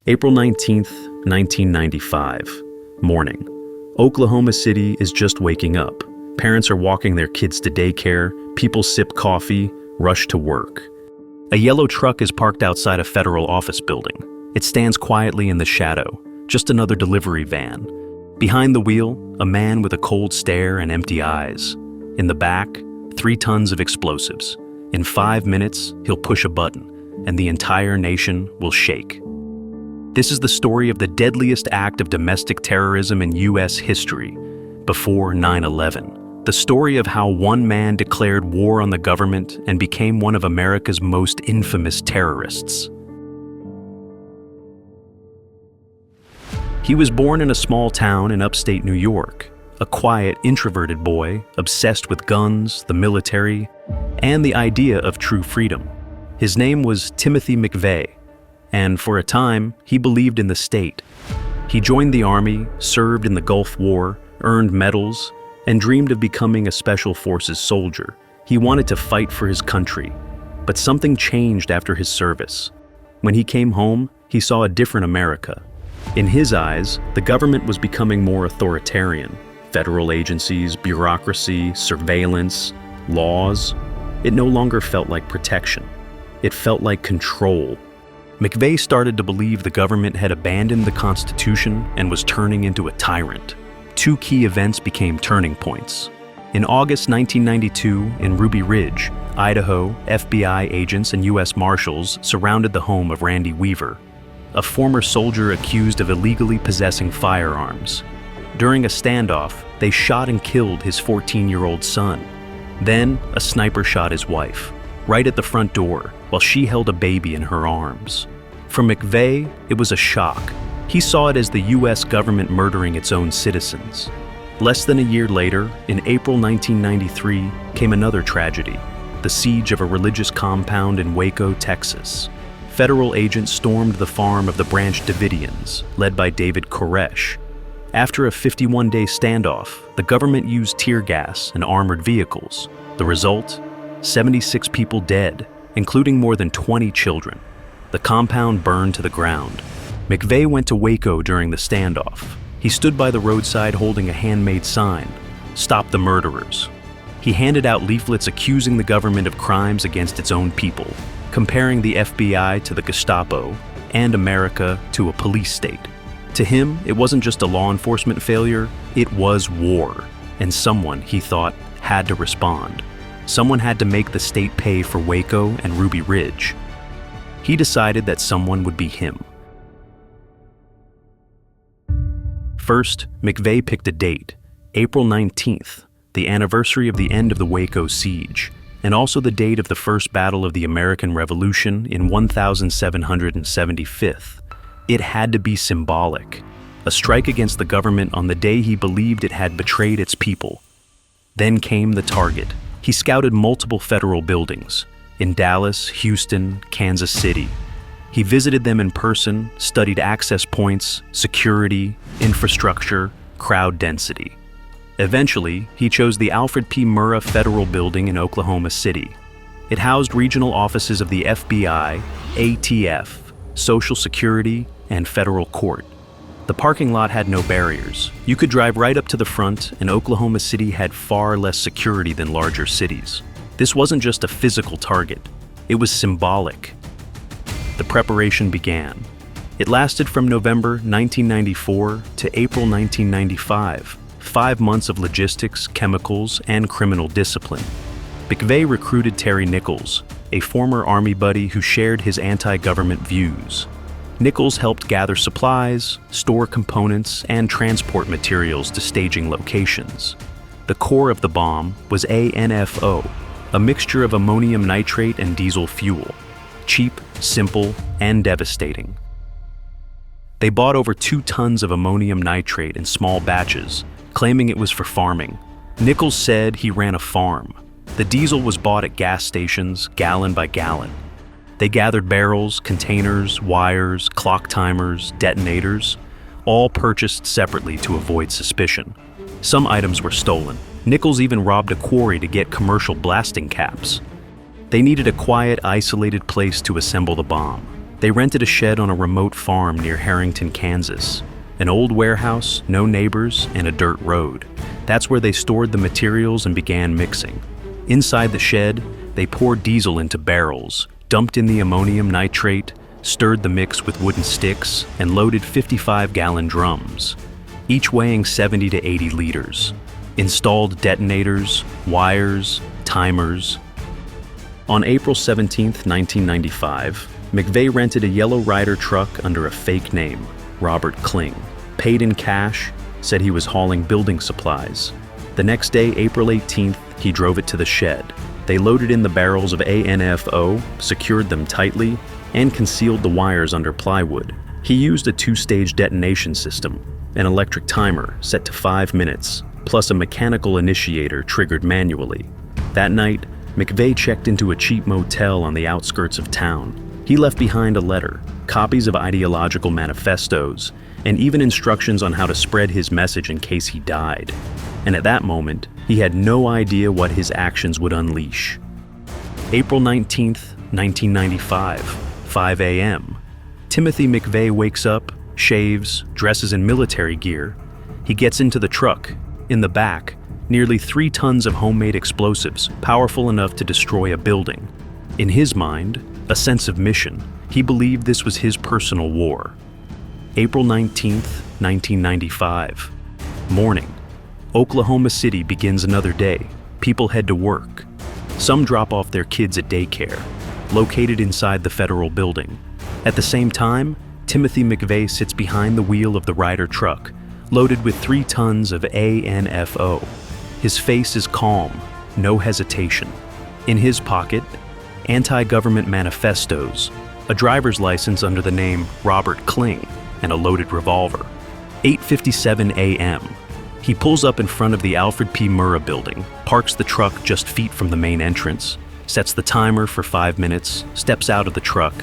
April 19th, 1995. Morning. Oklahoma City is just waking up. Parents are walking their kids to daycare, people sip coffee, rush to work. A yellow truck is parked outside a federal office building. It stands quietly in the shadow, just another delivery van. Behind the wheel, a man with a cold stare and empty eyes. In the back, 3 tons of explosives. In 5 minutes, he'll push a button, and the entire nation will shake. This is the story of the deadliest act of domestic terrorism in U.S. history, before 9/11. The story of how one man declared war on the government and became one of America's most infamous terrorists. He was born in a small town in upstate New York, a quiet, introverted boy, obsessed with guns, the military, and the idea of true freedom. His name was Timothy McVeigh, and for a time, he believed in the state. He joined the army, served in the Gulf War, earned medals, and dreamed of becoming a Special Forces soldier. He wanted to fight for his country, but something changed after his service. When he came home, he saw a different America. In his eyes, the government was becoming more authoritarian. Federal agencies, bureaucracy, surveillance, laws. It no longer felt like protection. It felt like control. McVeigh started to believe the government had abandoned the Constitution and was turning into a tyrant. 2 key events became turning points. In August 1992, in Ruby Ridge, Idaho, FBI agents and U.S. Marshals surrounded the home of Randy Weaver, a former soldier accused of illegally possessing firearms. During a standoff, they shot and killed his 14-year-old son. Then, a sniper shot his wife, right at the front door, while she held a baby in her arms. For McVeigh, it was a shock. He saw it as the U.S. government murdering its own citizens. Less than a year later, in April 1993, came another tragedy, the siege of a religious compound in Waco, Texas. Federal agents stormed the farm of the Branch Davidians, led by David Koresh. After a 51-day standoff, the government used tear gas and armored vehicles. The result? 76 people dead, including more than 20 children. The compound burned to the ground. McVeigh went to Waco during the standoff. He stood by the roadside holding a handmade sign, "Stop the murderers." He handed out leaflets accusing the government of crimes against its own people, comparing the FBI to the Gestapo and America to a police state. To him, it wasn't just a law enforcement failure, it was war, and someone, he thought, had to respond. Someone had to make the state pay for Waco and Ruby Ridge. He decided that someone would be him. First, McVeigh picked a date, April 19th, the anniversary of the end of the Waco siege, and also the date of the first battle of the American Revolution in 1775. It had to be symbolic, a strike against the government on the day he believed it had betrayed its people. Then came the target. He scouted multiple federal buildings, in Dallas, Houston, Kansas City. He visited them in person, studied access points, security, infrastructure, crowd density. Eventually, he chose the Alfred P. Murrah Federal Building in Oklahoma City. It housed regional offices of the FBI, ATF, Social Security, and federal court. The parking lot had no barriers. You could drive right up to the front, and Oklahoma City had far less security than larger cities. This wasn't just a physical target, it was symbolic. The preparation began. It lasted from November 1994 to April 1995, 5 months of logistics, chemicals, and criminal discipline. McVeigh recruited Terry Nichols, a former Army buddy who shared his anti-government views. Nichols helped gather supplies, store components, and transport materials to staging locations. The core of the bomb was ANFO, a mixture of ammonium nitrate and diesel fuel. Cheap, simple, and devastating. They bought over 2 tons of ammonium nitrate in small batches, claiming it was for farming. Nichols said he ran a farm. The diesel was bought at gas stations, gallon by gallon. They gathered barrels, containers, wires, clock timers, detonators, all purchased separately to avoid suspicion. Some items were stolen. Nichols even robbed a quarry to get commercial blasting caps. They needed a quiet, isolated place to assemble the bomb. They rented a shed on a remote farm near Harrington, Kansas. An old warehouse, no neighbors, and a dirt road. That's where they stored the materials and began mixing. Inside the shed, they poured diesel into barrels, dumped in the ammonium nitrate, stirred the mix with wooden sticks, and loaded 55-gallon drums, each weighing 70 to 80 liters. Installed detonators, wires, timers. On April 17, 1995, McVeigh rented a yellow Ryder truck under a fake name, Robert Kling. Paid in cash, said he was hauling building supplies. The next day, April 18th, he drove it to the shed. They loaded in the barrels of ANFO, secured them tightly, and concealed the wires under plywood. He used a two-stage detonation system, an electric timer set to 5 minutes, plus a mechanical initiator triggered manually. That night, McVeigh checked into a cheap motel on the outskirts of town. He left behind a letter, copies of ideological manifestos, and even instructions on how to spread his message in case he died. And at that moment, he had no idea what his actions would unleash. April 19th, 1995, 5 a.m. Timothy McVeigh wakes up, shaves, dresses in military gear. He gets into the truck. In the back, nearly 3 tons of homemade explosives, powerful enough to destroy a building. In his mind, a sense of mission. He believed this was his personal war. April 19th, 1995. Morning. Oklahoma City begins another day. People head to work. Some drop off their kids at daycare, located inside the federal building. At the same time, Timothy McVeigh sits behind the wheel of the Ryder truck, loaded with 3 tons of ANFO. His face is calm, no hesitation. In his pocket, anti-government manifestos, a driver's license under the name Robert Kling, and a loaded revolver. 8:57 a.m. He pulls up in front of the Alfred P. Murrah Building, parks the truck just feet from the main entrance, sets the timer for 5 minutes, steps out of the truck,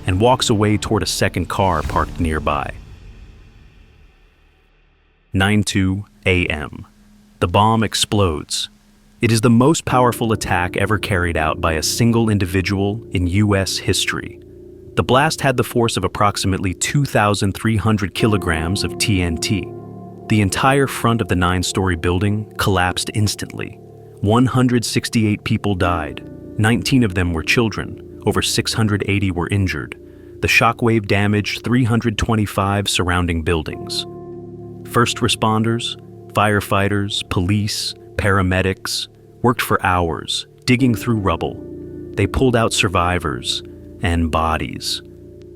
and walks away toward a second car parked nearby. 9:02 a.m. The bomb explodes. It is the most powerful attack ever carried out by a single individual in U.S. history. The blast had the force of approximately 2,300 kilograms of TNT. The entire front of the 9-story building collapsed instantly. 168 people died. 19 of them were children. Over 680 were injured. The shockwave damaged 325 surrounding buildings. First responders, firefighters, police, paramedics worked for hours, digging through rubble. They pulled out survivors and bodies.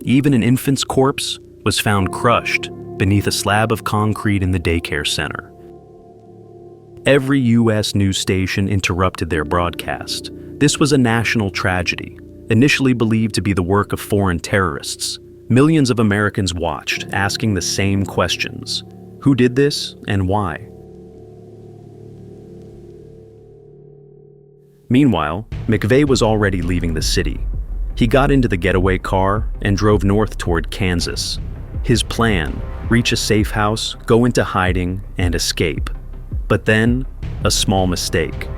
Even an infant's corpse was found crushed beneath a slab of concrete in the daycare center. Every U.S. news station interrupted their broadcast. This was a national tragedy, initially believed to be the work of foreign terrorists. Millions of Americans watched, asking the same questions. Who did this and why? Meanwhile, McVeigh was already leaving the city. He got into the getaway car and drove north toward Kansas. His plan, reach a safe house, go into hiding, and escape. But then, a small mistake.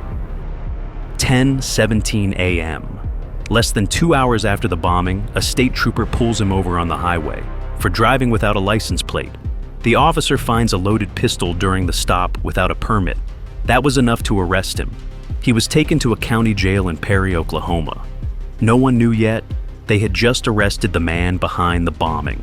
10:17 a.m. Less than 2 hours after the bombing, a state trooper pulls him over on the highway for driving without a license plate. The officer finds a loaded pistol during the stop without a permit. That was enough to arrest him. He was taken to a county jail in Perry, Oklahoma. No one knew yet, they had just arrested the man behind the bombing.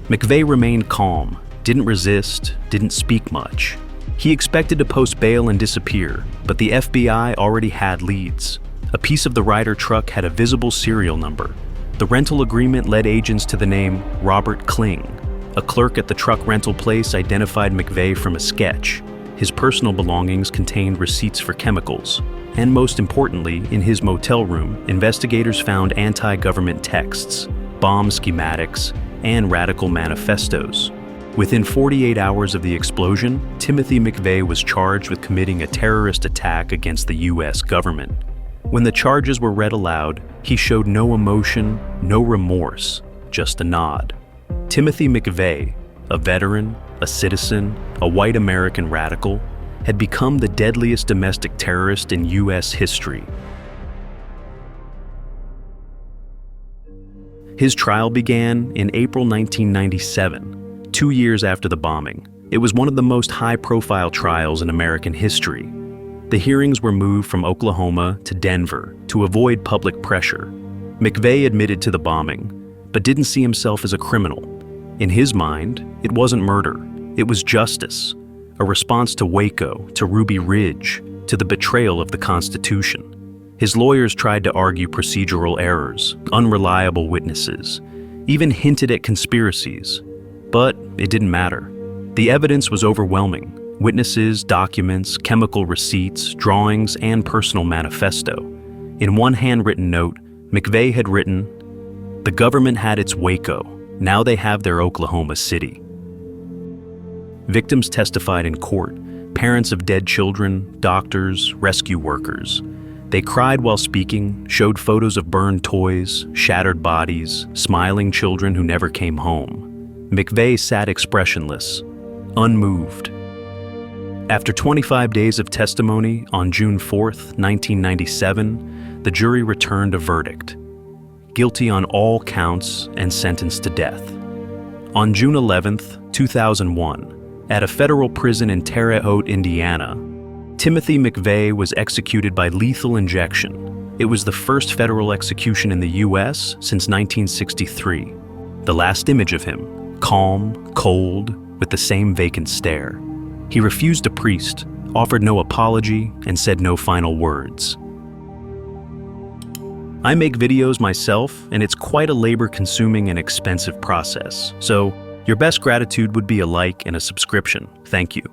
McVeigh remained calm, didn't resist, didn't speak much. He expected to post bail and disappear, but the FBI already had leads. A piece of the Ryder truck had a visible serial number. The rental agreement led agents to the name Robert Kling. A clerk at the truck rental place identified McVeigh from a sketch. His personal belongings contained receipts for chemicals. And most importantly, in his motel room, investigators found anti-government texts, bomb schematics, and radical manifestos. Within 48 hours of the explosion, Timothy McVeigh was charged with committing a terrorist attack against the U.S. government. When the charges were read aloud, he showed no emotion, no remorse, just a nod. Timothy McVeigh, a veteran, a citizen, a white American radical, had become the deadliest domestic terrorist in U.S. history. His trial began in April 1997, 2 years after the bombing. It was one of the most high-profile trials in American history. The hearings were moved from Oklahoma to Denver to avoid public pressure. McVeigh admitted to the bombing, but didn't see himself as a criminal. In his mind, it wasn't murder, it was justice, a response to Waco, to Ruby Ridge, to the betrayal of the Constitution. His lawyers tried to argue procedural errors, unreliable witnesses, even hinted at conspiracies, but it didn't matter. The evidence was overwhelming. Witnesses, documents, chemical receipts, drawings, and personal manifesto. In one handwritten note, McVeigh had written, "The government had its Waco, now they have their Oklahoma City." Victims testified in court, parents of dead children, doctors, rescue workers. They cried while speaking, showed photos of burned toys, shattered bodies, smiling children who never came home. McVeigh sat expressionless, unmoved. After 25 days of testimony on June 4, 1997, the jury returned a verdict: guilty on all counts and sentenced to death. On June 11, 2001, at a federal prison in Terre Haute, Indiana, Timothy McVeigh was executed by lethal injection. It was the first federal execution in the U.S. since 1963. The last image of him, calm, cold, with the same vacant stare. He refused a priest, offered no apology, and said no final words. I make videos myself, and it's quite a labor-consuming and expensive process, so your best gratitude would be a like and a subscription. Thank you.